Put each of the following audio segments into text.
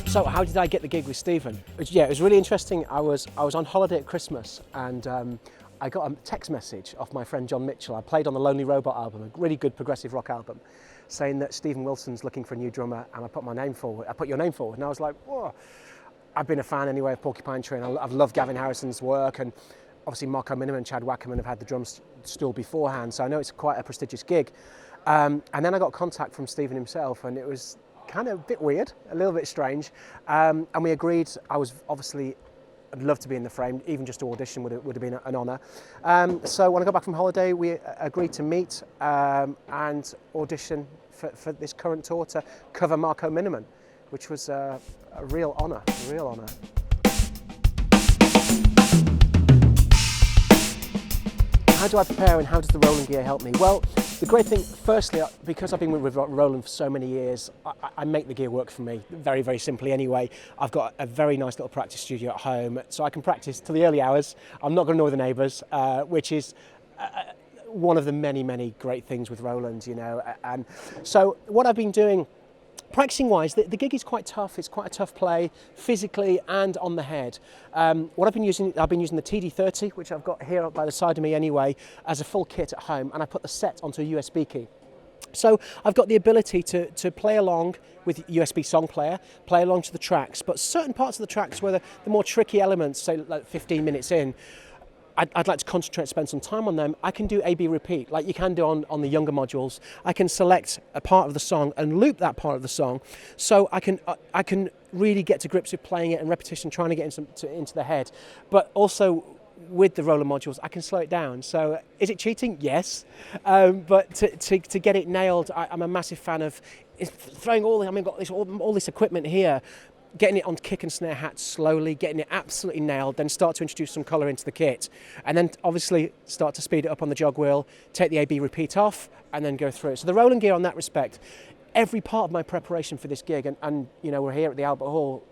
So how did I get the gig with Stephen? Yeah, it was really interesting. I was on holiday at Christmas and I got a text message off my friend John Mitchell. I played on the Lonely Robot album, a really good progressive rock album, saying that Stephen Wilson's looking for a new drummer, and I put my name forward. I put your name forward, and I was like, whoa. I've been a fan anyway of Porcupine Tree, and I've loved Gavin Harrison's work, and obviously Marco Minnemann and Chad Wackerman have had the drum stool beforehand, so I know it's quite a prestigious gig. And then I got contact from Stephen himself, and it was kind of a bit weird, a little bit strange, and we agreed. I'd love to be in the frame, even just to audition would have been an honour. So when I got back from holiday, we agreed to meet and audition for this current tour to cover Marco Minnemann, which was a real honour, How do I prepare and how does the Roland gear help me? Well, the great thing, firstly, because I've been with Roland for so many years, I make the gear work for me, very, very simply anyway. I've got a very nice little practice studio at home, so I can practice till the early hours. I'm not going to annoy the neighbours, which is one of the many, many great things with Roland, you know. And so what I've been doing, practicing wise, the gig is quite tough. It's quite a tough play, physically and on the head. What I've been using the TD-30, which I've got here by the side of me anyway, as a full kit at home, and I put the set onto a USB key. So I've got the ability to play along with USB song player, play along to the tracks, but certain parts of the tracks where the more tricky elements, say like 15 minutes in, I'd like to concentrate, spend some time on them. I can do A/B repeat, like you can do on the younger modules. I can select a part of the song and loop that part of the song, so I can really get to grips with playing it and repetition, trying to get into the head. But also with the Roland modules, I can slow it down. So is it cheating? Yes, but to get it nailed, I'm a massive fan of throwing got all this equipment here, getting it on kick and snare hats slowly, getting it absolutely nailed, then start to introduce some colour into the kit. And then obviously start to speed it up on the jog wheel, take the A/B repeat off, and then go through it. So the Roland gear on that respect, every part of my preparation for this gig, and you know, we're here at the Albert Hall,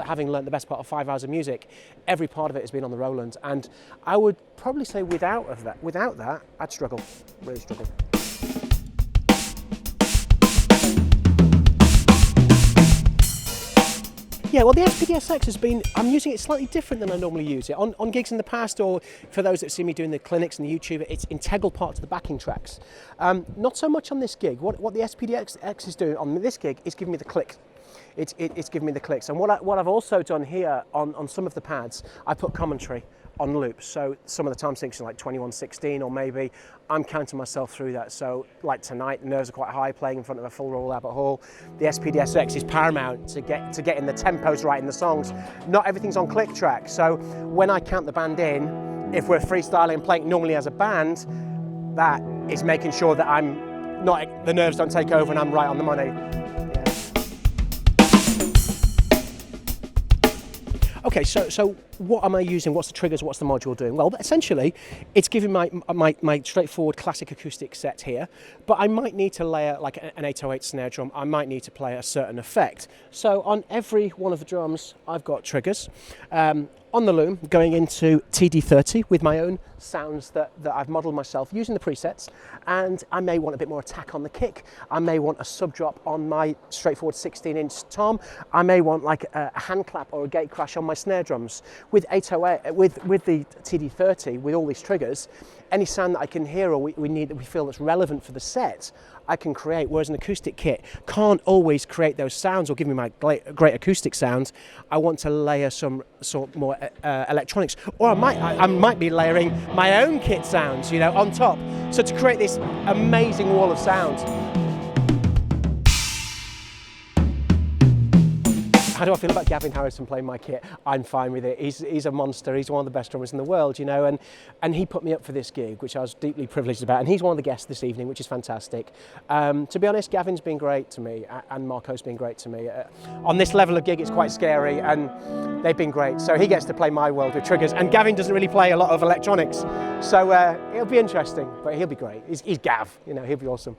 having learnt the best part of 5 hours of music, every part of it has been on the Roland. And I would probably say without that, I'd struggle, really struggle. Yeah, well, the SPD-SX has been, I'm using it slightly different than I normally use it. On gigs in the past, or for those that see me doing the clinics and the YouTube, it's integral part to the backing tracks. Not so much on this gig. What the SPD-SX is doing on this gig is giving me the click. It's giving me the clicks. And what I've also done here on some of the pads, I put commentary on loops. So some of the time sinks are like 21:16, or maybe I'm counting myself through that. So like tonight, the nerves are quite high playing in front of a full Royal Albert Hall. The SPD-SX is paramount to get in the tempos right in the songs. Not everything's on click track. So when I count the band in, if we're freestyling and playing normally as a band, that is making sure that the nerves don't take over and I'm right on the money. Okay, so what am I using? What's the triggers? What's the module doing? Well, essentially, it's giving my straightforward classic acoustic set here, but I might need to layer like an 808 snare drum. I might need to play a certain effect. So on every one of the drums, I've got triggers. On the loom, going into TD-30 with my own sounds that I've modelled myself using the presets, and I may want a bit more attack on the kick. I may want a sub drop on my straightforward 16-inch tom. I may want like a hand clap or a gate crash on my snare drums. With 808, with the TD-30, with all these triggers, any sound that I can hear or we feel that's relevant for the set, I can create, whereas an acoustic kit can't always create those sounds or give me my great acoustic sounds. I want to layer some sort more electronics, or I might be layering my own kit sounds, you know, on top. So to create this amazing wall of sound. How do I feel about Gavin Harrison playing my kit? I'm fine with it. He's a monster. He's one of the best drummers in the world, you know, and he put me up for this gig, which I was deeply privileged about. And he's one of the guests this evening, which is fantastic. To be honest, Gavin's been great to me, and Marco's been great to me. On this level of gig, it's quite scary, and they've been great. So he gets to play my world with triggers, and Gavin doesn't really play a lot of electronics. So it'll be interesting, but he'll be great. He's Gav, you know, he'll be awesome.